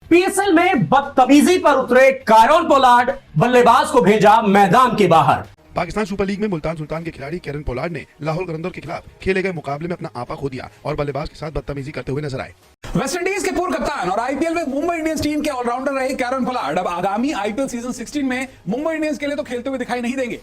PSL में बदतमीजी पर उतरे कायरन पोलार्ड, बल्लेबाज को भेजा मैदान के बाहर। पाकिस्तान सुपर लीग में मुल्तान सुल्तान के खिलाड़ी कायरन पोलार्ड ने लाहौर कलंदर के खिलाफ खेले गए मुकाबले में अपना आपा खो दिया और बल्लेबाज के साथ बदतमीजी करते हुए नजर आए। वेस्टइंडीज के पूर्व कप्तान और आईपीएल में मुंबई इंडियंस टीम के ऑलराउंडर रहे कायरन पोलार्ड अब आगामी आईपीएल सीजन 16 में मुंबई इंडियंस के लिए तो खेलते हुए दिखाई नहीं देंगे।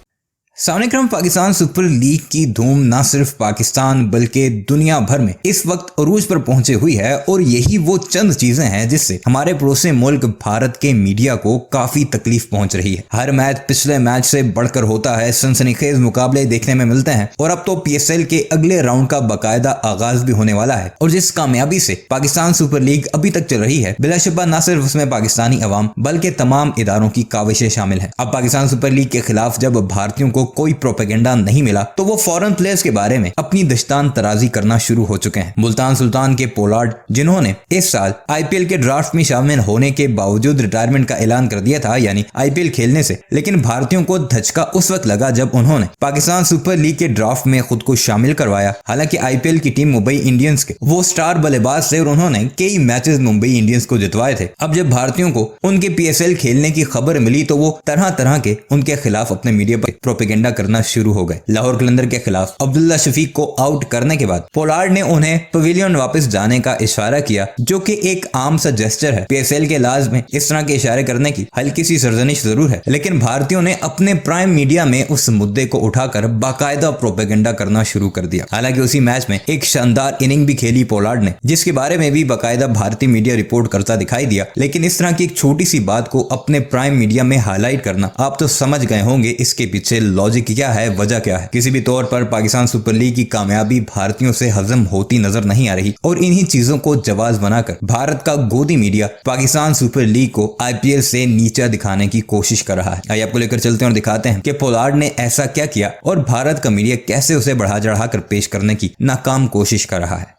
सामने पाकिस्तान सुपर लीग की धूम न सिर्फ पाकिस्तान बल्कि दुनिया भर में इस वक्त अरूज पर पहुंचे हुई है और यही वो चंद चीजें हैं जिससे हमारे पड़ोसी मुल्क भारत के मीडिया को काफी तकलीफ पहुंच रही है। हर मैच पिछले मैच से बढ़कर होता है, सनसनीखेज मुकाबले देखने में मिलते हैं और अब तो पीएसएल के अगले राउंड का बाकायदा आगाज भी होने वाला है और जिस कामयाबी से पाकिस्तान सुपर लीग अभी तक चल रही है, बिलाशुबा न सिर्फ उसमें पाकिस्तानी अवाम बल्कि तमाम इदारों की काविशें शामिल है। अब पाकिस्तान सुपर लीग के खिलाफ जब भारतीयों को कोई प्रोपेगेंडा नहीं मिला तो वो फॉरेन प्लेयर्स के बारे में अपनी दस्तान तराजी करना शुरू हो चुके हैं। मुल्तान सुल्तान के पोलार्ड, जिन्होंने इस साल आईपीएल के ड्राफ्ट में शामिल होने के बावजूद रिटायरमेंट का ऐलान कर दिया था, यानी आईपीएल खेलने से, लेकिन भारतीयों को धचका उस वक्त लगा जब उन्होंने पाकिस्तान सुपर लीग के ड्राफ्ट में खुद को शामिल करवाया। हालांकि आईपीएल की टीम मुंबई इंडियंस के वो स्टार बल्लेबाज थे और उन्होंने कई मैचेस मुंबई इंडियंस को जितवाए थे। अब जब भारतीयों को उनके पीएसएल खेलने की खबर मिली तो वो तरह तरह के उनके खिलाफ अपने मीडिया पर प्रोपेगेंडा करना शुरू हो गए। लाहौर कलंदर के खिलाफ अब्दुल्ला शफीक को आउट करने के बाद पोलार्ड ने उन्हें पवेलियन वापस जाने का इशारा किया, जो कि एक आम सा जेस्चर है। पीएसएल के लाज में इस तरह के इशारे करने की हल्की सी सरजनिश जरूर है, लेकिन भारतीयों ने अपने प्राइम मीडिया में उस मुद्दे को उठाकर बाकायदा प्रोपेगेंडा करना शुरू कर दिया। हालांकि उसी मैच में एक शानदार इनिंग भी खेली पोलार्ड ने, जिसके बारे में भी बाकायदा भारतीय मीडिया रिपोर्ट करता दिखाई दिया। लेकिन इस तरह की एक छोटी सी बात को अपने प्राइम मीडिया में हाईलाइट करना, आप तो समझ गए होंगे इसके पीछे लॉजिक क्या है, वजह क्या है। किसी भी तौर पर पाकिस्तान सुपर लीग की कामयाबी भारतीयों से हजम होती नजर नहीं आ रही और इन्हीं चीजों को जवाब बनाकर भारत का गोदी मीडिया पाकिस्तान सुपर लीग को आईपीएल से नीचा दिखाने की कोशिश कर रहा है। आइए आपको लेकर चलते हैं और दिखाते हैं कि पोलार्ड ने ऐसा क्या किया और भारत का मीडिया कैसे उसे बढ़ा चढ़ाकर पेश करने की नाकाम कोशिश कर रहा है।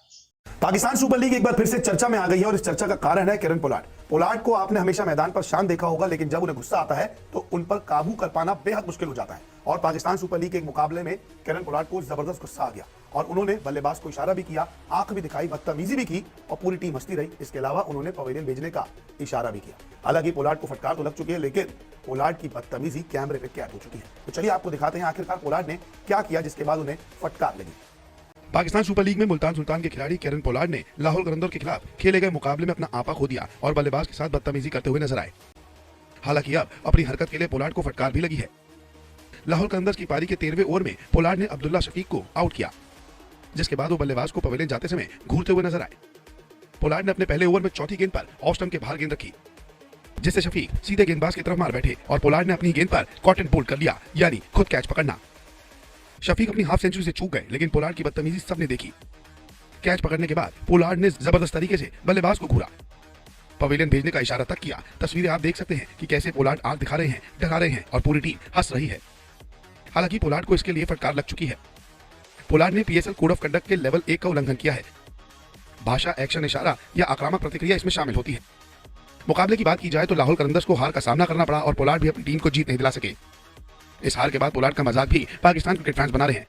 पाकिस्तान सुपर लीग एक बार फिर से चर्चा में आ गई है और इस चर्चा का कारण है कायरन पोलार्ड। पोलार्ड को आपने हमेशा मैदान पर शान देखा होगा, लेकिन जब उन्हें गुस्सा आता है तो उन पर काबू कर पाना बेहद मुश्किल हो जाता है। और पाकिस्तान सुपर लीग के एक मुकाबले में कायरन पोलार्ड को जबरदस्त गुस्सा आ गया और उन्होंने बल्लेबाज को इशारा भी किया, आंख भी दिखाई, बदतमीजी भी की और पूरी टीम हंसती रही। इसके अलावा उन्होंने पवेलियन भेजने का इशारा भी किया। हालांकि पोलार्ड को फटकार तो लग चुकी है, लेकिन पोलार्ड की बदतमीजी कैमरे पे कैद हो चुकी है। तो चलिए आपको दिखाते हैं आखिरकार पोलार्ड ने क्या किया जिसके बाद उन्हें फटकार लगी। पाकिस्तान सुपर लीग में मुल्तान सुल्तान के खिलाड़ी कायरन पोलार्ड ने लाहौर कलंदर के खिलाफ खेले गए मुकाबले में अपना आपा खो दिया और बल्लेबाज के साथ बदतमीजी करते हुए नजर आए। हालांकि अब अपनी हरकत के लिए पोलार्ड को फटकार भी लगी है। लाहौर कलंदर की पारी के 13वें ओवर में पोलार्ड ने अब्दुल्ला शफीक को आउट किया, जिसके बाद वो बल्लेबाज को पवेलियन जाते समय घूरते हुए नजर आए। पोलार्ड ने अपने पहले ओवर में चौथी गेंद पर ऑफ स्टंप के बाहर गेंद रखी, जिससे शफीक सीधे गेंदबाज की तरफ मार बैठे और पोलार्ड ने अपनी गेंद पर कॉटन बोल्ड कर लिया, यानी खुद कैच पकड़ना। शफीक अपनी हाफ सेंचुरी से चूक गए, लेकिन पोलार्ड की बदतमीजी सबने देखी। कैच पकड़ने के बाद पोलार्ड ने जबरदस्त तरीके से बल्लेबाज को घूरा, पवेलियन भेजने का इशारा तक किया। तस्वीरें आप देख सकते हैं कि कैसे पोलार्ड आंख दिखा रहे हैं, डरा रहे हैं और पूरी टीम हंस रही है। हालांकि पोलार्ड को इसके लिए फटकार लग चुकी है। पोलार्ड ने पीएसएल कोड ऑफ कंडक्ट के लेवल 1 का उल्लंघन किया है। भाषा, एक्शन, इशारा या आक्रामक प्रतिक्रिया इसमें शामिल होती है। मुकाबले की बात की जाए तो लाहौर कलंदर्स को हार का सामना करना पड़ा और पोलार्ड भी अपनी टीम को जीत नहीं दिला सके। इस हार के बाद पोलार्ड का मजाक भी पाकिस्तान क्रिकेट फैंस बना रहे हैं।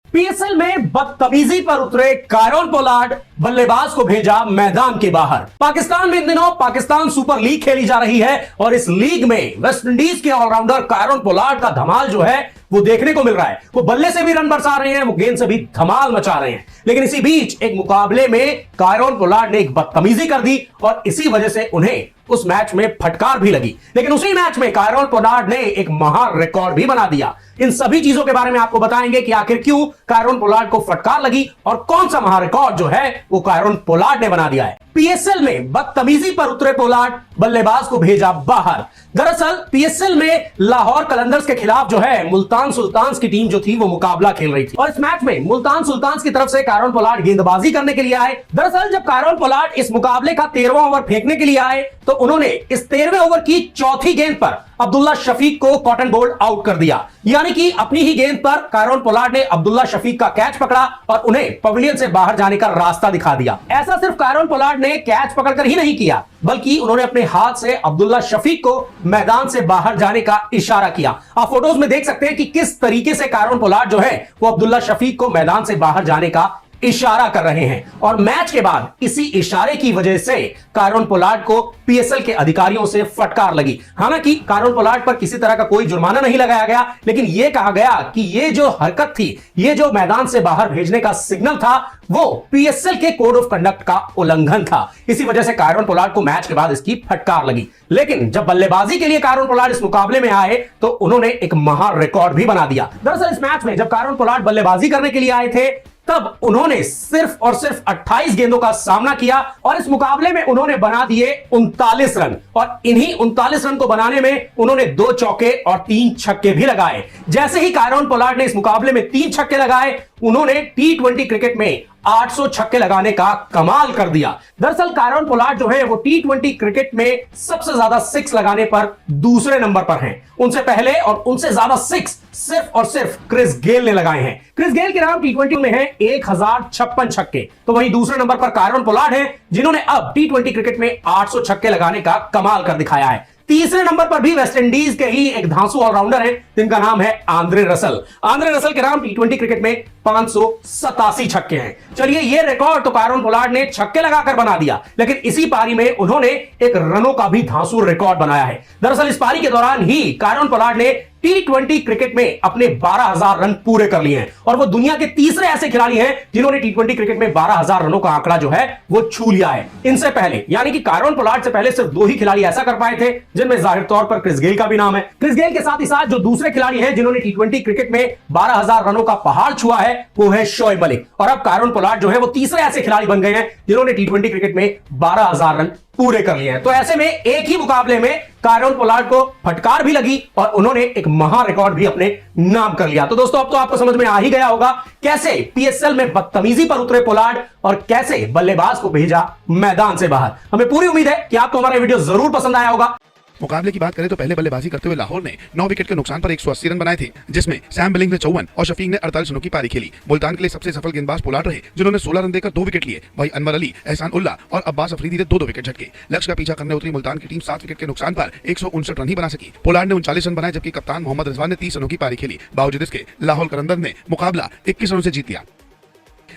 पीएसएल में बदतमीजी पर उतरे कायरन पोलार्ड, बल्लेबाज को भेजा मैदान के बाहर। पाकिस्तान में इन दिनों पाकिस्तान सुपर लीग खेली जा रही है और इस लीग में वेस्टइंडीज के ऑलराउंडर कायरन पोलार्ड का धमाल जो है वो देखने को मिल रहा है। वो बल्ले से भी रन बरसा रहे हैं, वो गेंद से भी धमाल मचा रहे हैं। लेकिन इसी बीच एक मुकाबले में कायरन पोलार्ड ने एक बदतमीजी कर दी और इसी वजह से उन्हें उस मैच में फटकार भी लगी। लेकिन उसी मैच में कायरन पोलार्ड ने एक महान रिकॉर्ड भी बना दिया। इन सभी चीजों के बारे में आपको बताएंगे कि आखिर क्यों कायरन पोलार्ड को फटकार लगी और कौन सा महान रिकॉर्ड जो है वो कायरन पोलार्ड ने बना दिया है। पीएसएल में बदतमीजी पर उतरे पोलार्ड, बल्लेबाज को भेजा बाहर। दरअसल पीएसएल में लाहौर कलंदर्स के खिलाफ जो है मुल्तान सुल्तान्स की टीम जो थी वो मुकाबला खेल रही थी और इस मैच में मुल्तान सुल्तान्स की तरफ से कायरन पोलार्ड गेंदबाजी करने के लिए आए। दरअसल जब कायरन पोलार्ड इस मुकाबले का 13वां ओवर फेंकने के लिए आए तो उन्होंने इस 13वें ओवर की चौथी गेंद पर अब्दुल्ला शफीक को कॉटन बोल्ड आउट कर दिया, यानी कि अपनी ही गेंद पर कायरन पोलार्ड ने अब्दुल्ला शफीक का कैच पकड़ा और उन्हें पवेलियन से बाहर जाने का रास्ता दिखा दिया। ऐसा सिर्फ कायरन पोलार्ड ने कैच पकड़कर ही नहीं किया, बल्कि उन्होंने अपने हाथ से अब्दुल्ला शफीक को मैदान से बाहर जाने का इशारा किया। आप फोटोज में देख सकते हैं कि किस तरीके से कायरन पोलार्ड जो है वो अब्दुल्ला शफीक को मैदान से बाहर जाने का इशारा कर रहे हैं और मैच के बाद इसी इशारे की वजह से कायरन पोलार्ड को पीएसएल के अधिकारियों से फटकार लगी। हालांकि कायरन पोलार्ड पर किसी तरह का कोई जुर्माना नहीं लगाया गया, लेकिन यह कहा गया कि यह जो हरकत थी, यह जो मैदान से बाहर भेजने का सिग्नल था, वो पीएसएल के कोड ऑफ कंडक्ट का उल्लंघन था। इसी वजह से कायरन पोलार्ड को मैच के बाद इसकी फटकार लगी। लेकिन जब बल्लेबाजी के लिए कायरन पोलार्ड इस मुकाबले में आए तो उन्होंने एक महान रिकॉर्ड भी बना दिया। दरअसल इस मैच में जब कायरन पोलार्ड बल्लेबाजी करने के लिए आए थे, तब उन्होंने सिर्फ और सिर्फ 28 गेंदों का सामना किया और इस मुकाबले में उन्होंने बना दिए 39 रन और इन्हीं 39 रन को बनाने में उन्होंने 2 चौके और 3 छक्के भी लगाए। जैसे ही कायरन पोलार्ड ने इस मुकाबले में 3 छक्के लगाए, उन्होंने T20 क्रिकेट में 800 छक्के लगाने का कमाल कर दिया। दरअसल कायरन पोलार्ड जो है वो T20 क्रिकेट में सबसे ज्यादा 6 लगाने पर दूसरे नंबर पर हैं। उनसे पहले और उनसे ज्यादा 6 सिर्फ और सिर्फ क्रिस गेल ने लगाए हैं। क्रिस गेल के नाम T20 में है 1056 छक्के, तो वहीं दूसरे नंबर पर कायरन पोलार्ड हैं, जिन्होंने अब T20 क्रिकेट में 800 छक्के लगाने का कमाल कर दिखाया है। तीसरे नंबर पर भी वेस्टइंडीज के ही एक धांसू ऑलराउंडर हैं, जिनका नाम है आंद्रे रसल। आंद्रे रसल के नाम T20 क्रिकेट में 587 छक्के हैं। चलिए, ये रिकॉर्ड तो कायरन पोलार्ड ने छक्के लगाकर बना दिया, लेकिन इसी पारी में उन्होंने एक रनों का भी धांसू रिकॉर्ड बनाया है। दरअसल इस पारी के दौरान ही कायरन पोलार्ड ने T20 क्रिकेट में अपने 12,000 रन पूरे कर लिए हैं और वो दुनिया के तीसरे ऐसे खिलाड़ी हैं जिन्होंने T20 क्रिकेट में 12,000 रनों का आंकड़ा जो है वो छू लिया है। इनसे पहले यानी कि कायरन पोलार्ड से पहले सिर्फ 2 ही खिलाड़ी ऐसा कर पाए थे, जिनमें जाहिर तौर पर क्रिस गेल का भी नाम है। क्रिस गेल के साथ ही साथ जो दूसरे खिलाड़ी हैं जिन्होंने T20 क्रिकेट में 12,000 रनों का पहाड़ छुआ है, वो है शोएब मलिक। और अब कायरन पोलार्ड जो है वो तीसरे ऐसे खिलाड़ी बन गए हैं जिन्होंने T20 क्रिकेट में 12,000 रन पूरे कर लिए हैं। तो ऐसे में एक ही मुकाबले में कायरन पोलार्ड को फटकार भी लगी और उन्होंने एक महान रिकॉर्ड भी अपने नाम कर लिया। तो दोस्तों, अब तो आपको समझ में आ ही गया होगा कैसे पीएसएल में बदतमीजी पर उतरे पोलार्ड और कैसे बल्लेबाज को भेजा मैदान से बाहर। हमें पूरी उम्मीद है कि आपको हमारा वीडियो जरूर पसंद आया होगा। मुकाबले की बात करें तो पहले बल्लेबाजी करते हुए लाहौर ने 9 विकेट के नुकसान पर 180 रन बनाए थे, जिसमें सैम बिलिंग्स ने 54 और शफीक ने 48 रनों की पारी खेली। मुल्तान के लिए सबसे सफल गेंदबाज पोलार्ड रहे, जिन्होंने 16 रन देकर 2 विकेट लिए। वहीं अनवर अली, एहसान उल्ला और अब्बास अफरीदी ने 2-2 विकेट झटके। लक्ष्य का पीछा करने उतरी मुल्तान की टीम 7 विकेट के नुकसान पर 159 रन ही बना सकी। पोलार्ड ने 39 रन बनाए, जबकि कप्तान मोहम्मद रिजवान ने 30 रनों की पारी खेली। बावजूद इसके लाहौर कलंदर्स ने मुकाबला 21 रनों से जीत लिया।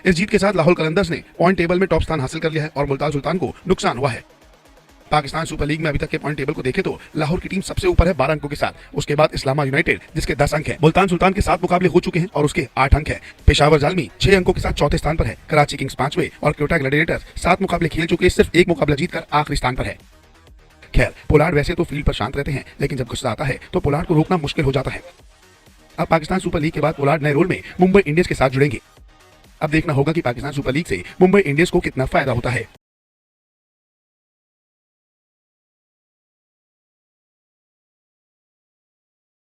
इस जीत के साथ लाहौर कलंदर्स ने पॉइंट टेबल में टॉप स्थान हासिल कर लिया है और मुल्तान सुल्तान को नुकसान हुआ है। पाकिस्तान सुपर लीग में अभी तक के पॉइंट टेबल को देखें तो लाहौर की टीम सबसे ऊपर है 12 अंकों के साथ। उसके बाद इस्लामा यूनाइटेड जिसके 10 अंक है। मुल्तान सुल्तान के 7 मुकाबले हो चुके हैं और उसके 8 अंक है। पेशावर जालमी 6 अंकों के साथ चौथे स्थान पर है। कराची किंग्स 5वें और क्योटा ग्लैडिएटर्स 7 मुकाबले खेल चुके, सिर्फ 1 मुकाबला जीतकर आखिरी स्थान पर है। खैर, पोलार्ड वैसे तो फील्ड पर शांत रहते हैं, लेकिन जब गुस्सा आता है तो पोलार्ड को रोकना मुश्किल हो जाता है। अब पाकिस्तान सुपर लीग के बाद पोलार्ड नए रोल में मुंबई इंडियंस के साथ जुड़ेंगे। अब देखना होगा कि पाकिस्तान सुपर लीग से मुंबई इंडियंस को कितना फायदा होता है।